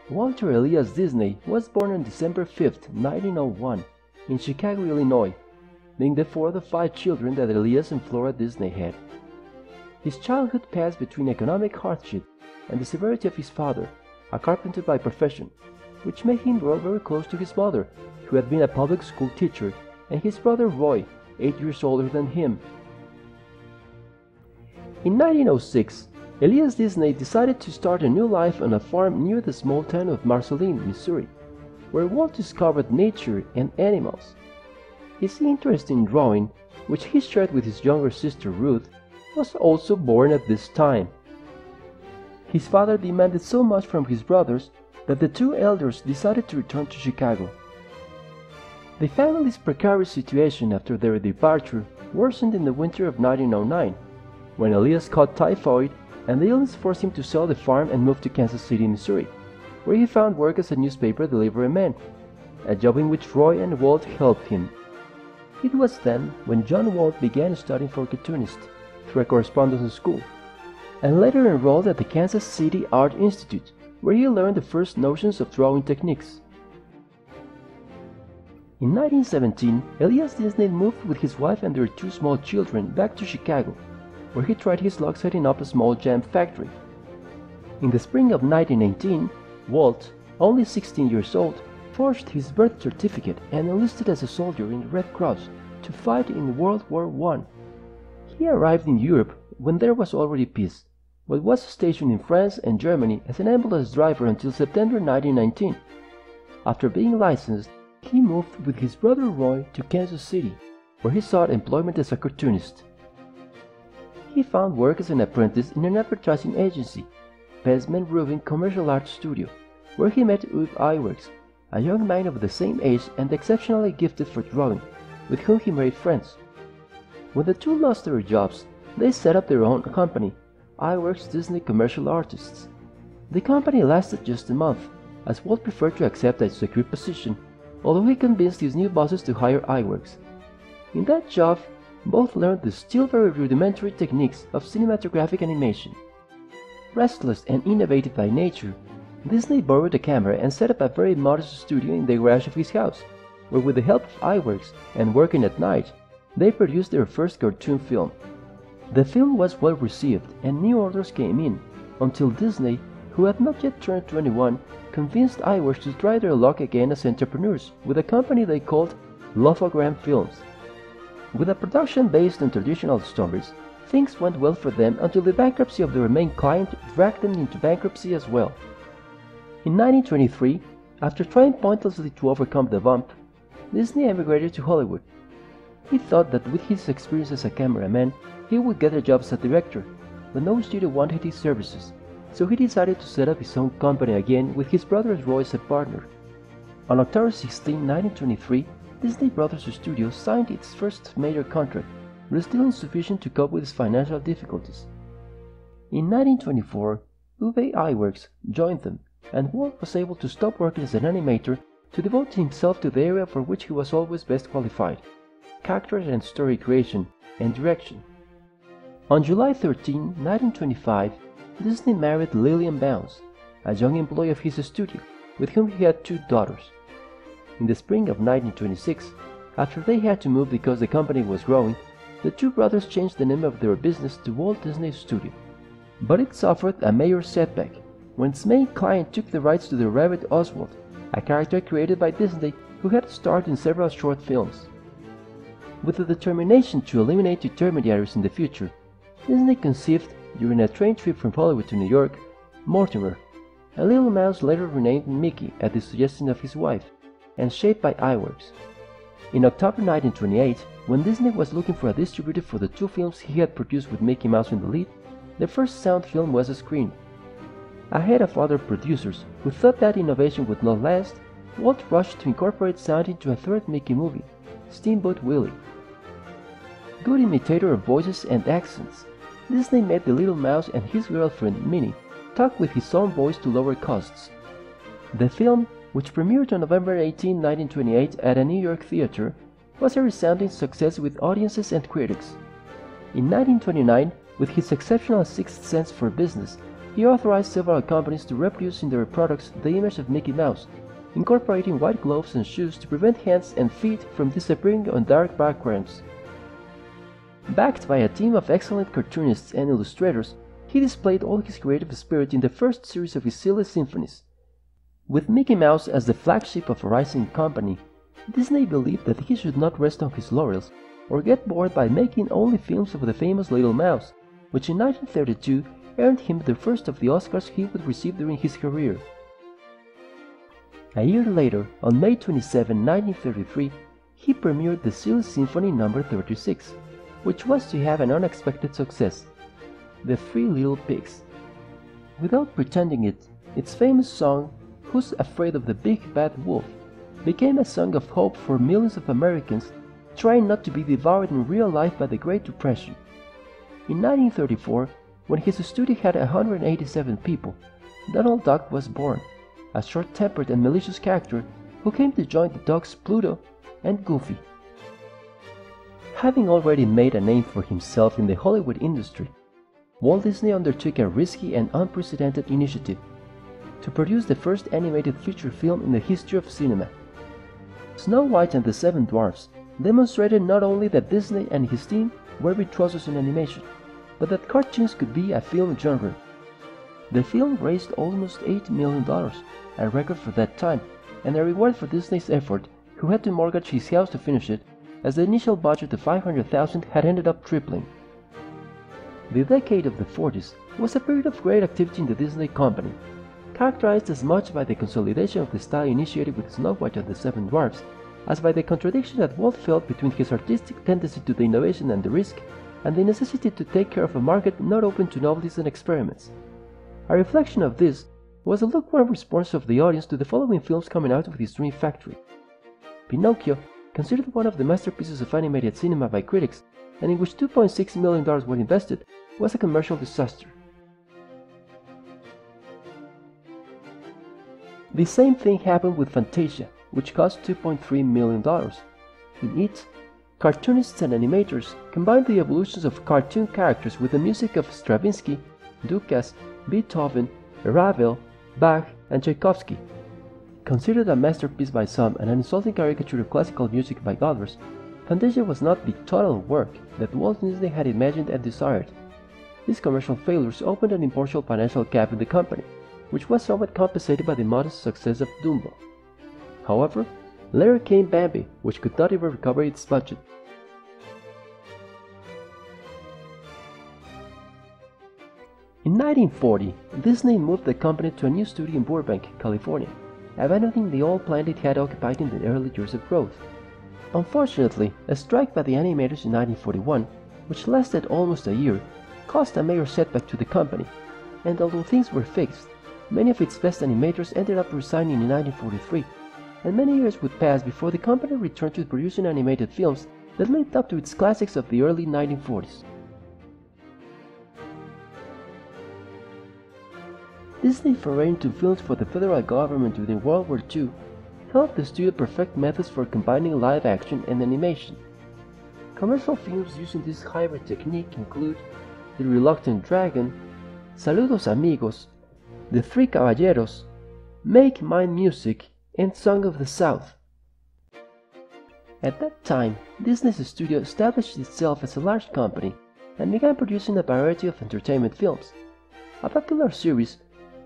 Walter Elias Disney was born on December 5, 1901, in Chicago, Illinois, being the fourth of 5 children that Elias and Flora Disney had. His childhood passed between economic hardship and the severity of his father, a carpenter by profession, which made him grow very close to his mother, who had been a public school teacher, and his brother Roy, 8 years older than him. In 1906, Elias Disney decided to start a new life on a farm near the small town of Marceline, Missouri, where Walt discovered nature and animals. His interest in drawing, which he shared with his younger sister Ruth, was also born at this time. His father demanded so much from his brothers that the 2 elders decided to return to Chicago. The family's precarious situation after their departure worsened in the winter of 1909, when Elias caught typhoid and the illness forced him to sell the farm and move to Kansas City, Missouri, where he found work as a newspaper delivery man, a job in which Roy and Walt helped him. It was then when John Walt began studying for cartoonist through a correspondence school, and later enrolled at the Kansas City Art Institute, where he learned the first notions of drawing techniques. In 1917, Elias Disney moved with his wife and their 2 small children back to Chicago, where he tried his luck setting up a small jam factory. In the spring of 1918, Walt, only 16 years old, forged his birth certificate and enlisted as a soldier in the Red Cross to fight in World War I. He arrived in Europe when there was already peace, but was stationed in France and Germany as an ambulance driver until September 1919. After being licensed, he moved with his brother Roy to Kansas City, where he sought employment as a cartoonist. He found work as an apprentice in an advertising agency, Pesman Rubin Commercial Art Studio, where he met Uwe Iwerks, a young man of the same age and exceptionally gifted for drawing, with whom he made friends. When the 2 lost their jobs, they set up their own company, Iwerks Disney Commercial Artists. The company lasted just a month, as Walt preferred to accept a secure position, although he convinced his new bosses to hire Iwerks. In that job, both learned the still very rudimentary techniques of cinematographic animation. Restless and innovative by nature, Disney borrowed a camera and set up a very modest studio in the garage of his house, where with the help of Iwerks and working at night, they produced their first cartoon film. The film was well received and new orders came in, until Disney, who had not yet turned 21, convinced Iwerks to try their luck again as entrepreneurs with a company they called Lofogram Films. With a production based on traditional stories, things went well for them until the bankruptcy of their main client dragged them into bankruptcy as well. In 1923, after trying pointlessly to overcome the bump, Disney emigrated to Hollywood. He thought that with his experience as a cameraman, he would get a job as a director, but no studio wanted his services, so he decided to set up his own company again with his brother Roy as a partner. On October 16, 1923, Disney Brothers Studios signed its first major contract, but still insufficient to cope with its financial difficulties. In 1924, Uwe Iwerks joined them, and Walt was able to stop working as an animator to devote himself to the area for which he was always best qualified: character and story creation and direction. On July 13, 1925, Disney married Lillian Bounds, a young employee of his studio, with whom he had 2 daughters. In the spring of 1926, after they had to move because the company was growing, the 2 brothers changed the name of their business to Walt Disney Studio. But it suffered a major setback when its main client took the rights to the rabbit Oswald, a character created by Disney who had starred in several short films. With the determination to eliminate intermediaries in the future, Disney conceived, during a train trip from Hollywood to New York, Mortimer, a little mouse later renamed Mickey at the suggestion of his wife, and shaped by Iwerks. In October 1928, when Disney was looking for a distributor for the 2 films he had produced with Mickey Mouse in the lead, the first sound film was screened. Ahead of other producers who thought that innovation would not last, Walt rushed to incorporate sound into a 3rd Mickey movie, Steamboat Willie. Good imitator of voices and accents, Disney made the little mouse and his girlfriend, Minnie, talk with his own voice to lower costs. The film, which premiered on November 18, 1928 at a New York theater, was a resounding success with audiences and critics. In 1929, with his exceptional sixth sense for business, he authorized several companies to reproduce in their products the image of Mickey Mouse, incorporating white gloves and shoes to prevent hands and feet from disappearing on dark backgrounds. Backed by a team of excellent cartoonists and illustrators, he displayed all his creative spirit in the first series of his silly symphonies. With Mickey Mouse as the flagship of a rising company, Disney believed that he should not rest on his laurels or get bored by making only films of the famous Little Mouse, which in 1932 earned him the first of the Oscars he would receive during his career. A year later, on May 27, 1933, he premiered the Silly Symphony No. 36, which was to have an unexpected success, The Three Little Pigs. Without pretending it, its famous song, Who's Afraid of the Big Bad Wolf, became a song of hope for millions of Americans trying not to be devoured in real life by the Great Depression. In 1934, when his studio had 187 people, Donald Duck was born, a short-tempered and malicious character who came to join the dogs Pluto and Goofy. Having already made a name for himself in the Hollywood industry, Walt Disney undertook a risky and unprecedented initiative to produce the first animated feature film in the history of cinema. Snow White and the Seven Dwarves demonstrated not only that Disney and his team were virtuosos in animation, but that cartoons could be a film genre. The film raised almost $8 million, a record for that time, and a reward for Disney's effort, who had to mortgage his house to finish it, as the initial budget of $500,000 had ended up tripling. The decade of the 40s was a period of great activity in the Disney Company, characterized as much by the consolidation of the style initiated with Snow White and the Seven Dwarfs, as by the contradiction that Walt felt between his artistic tendency to the innovation and the risk, and the necessity to take care of a market not open to novelties and experiments. A reflection of this was the lukewarm response of the audience to the following films coming out of his dream factory. Pinocchio, considered one of the masterpieces of animated cinema by critics, and in which $2.6 million were invested, was a commercial disaster. The same thing happened with Fantasia, which cost $2.3 million. In it, cartoonists and animators combined the evolutions of cartoon characters with the music of Stravinsky, Dukas, Beethoven, Ravel, Bach, and Tchaikovsky. Considered a masterpiece by some and an insulting caricature of classical music by others, Fantasia was not the total work that Walt Disney had imagined and desired. These commercial failures opened an important financial gap in the company, which was somewhat compensated by the modest success of Dumbo. However, later came Bambi, which could not even recover its budget. In 1940, Disney moved the company to a new studio in Burbank, California, abandoning the old plant it had occupied in the early years of growth. Unfortunately, a strike by the animators in 1941, which lasted almost a year, caused a major setback to the company, and although things were fixed, many of its best animators ended up resigning in 1943, and many years would pass before the company returned to producing animated films that lived up to its classics of the early 1940s. Disney foray into films for the federal government during World War II helped the studio perfect methods for combining live action and animation. Commercial films using this hybrid technique include The Reluctant Dragon, Saludos Amigos, The Three Caballeros, Make Mine Music, and Song of the South. At that time, Disney's studio established itself as a large company and began producing a variety of entertainment films. A popular series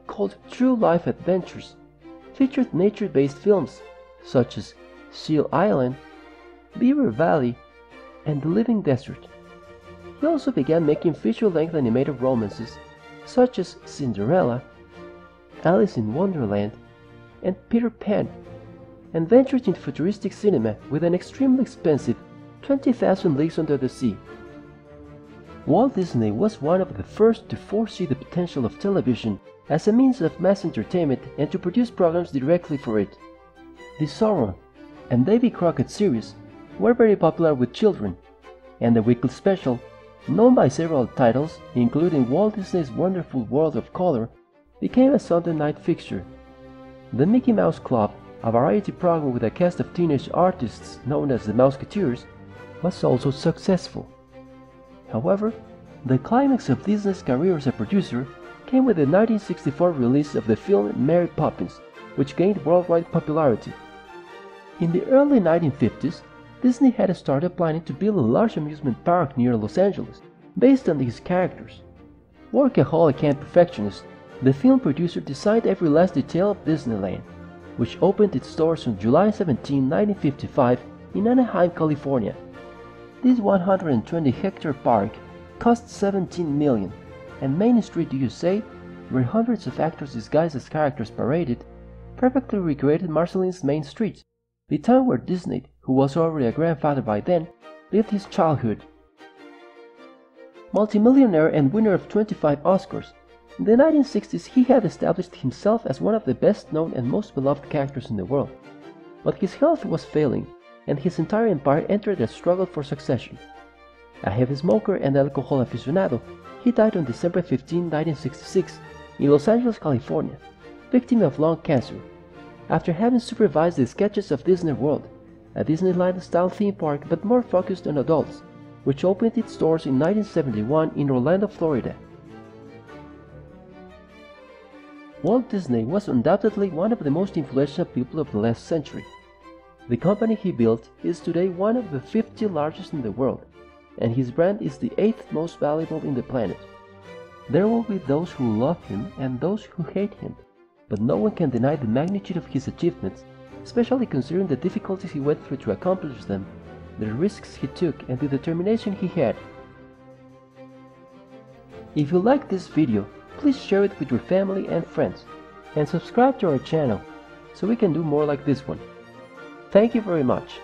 called True Life Adventures featured nature-based films such as Seal Island, Beaver Valley, and The Living Desert. He also began making feature-length animated romances such as Cinderella, Alice in Wonderland, and Peter Pan, and ventured into futuristic cinema with an extremely expensive 20,000 Leagues Under the Sea. Walt Disney was one of the first to foresee the potential of television as a means of mass entertainment and to produce programs directly for it. The Zorro and Davy Crockett series were very popular with children, and the weekly special, known by several titles including Walt Disney's Wonderful World of Color, became a Sunday night fixture. The Mickey Mouse Club, a variety program with a cast of teenage artists known as the Mouseketeers, was also successful. However, the climax of Disney's career as a producer came with the 1964 release of the film Mary Poppins, which gained worldwide popularity. In the early 1950s, Disney had started planning to build a large amusement park near Los Angeles, based on these characters. Workaholic and perfectionist, the film producer designed every last detail of Disneyland, which opened its doors on July 17, 1955 in Anaheim, California. This 120-hectare park cost $17 million, and Main Street, USA, where hundreds of actors disguised as characters paraded, perfectly recreated Marceline's Main Street, the town where Disney, who was already a grandfather by then, lived his childhood. Multimillionaire and winner of 25 Oscars, in the 1960s he had established himself as one of the best-known and most beloved characters in the world. But his health was failing, and his entire empire entered a struggle for succession. A heavy smoker and alcohol aficionado, he died on December 15, 1966, in Los Angeles, California, victim of lung cancer, after having supervised the sketches of Disney World, a Disneyland-style theme park but more focused on adults, which opened its doors in 1971 in Orlando, Florida. Walt Disney was undoubtedly one of the most influential people of the last century. The company he built is today one of the 50 largest in the world, and his brand is the 8th most valuable in the planet. There will be those who love him and those who hate him, but no one can deny the magnitude of his achievements, especially considering the difficulties he went through to accomplish them, the risks he took, and the determination he had. If you liked this video, please share it with your family and friends, and subscribe to our channel so we can do more like this one. Thank you very much.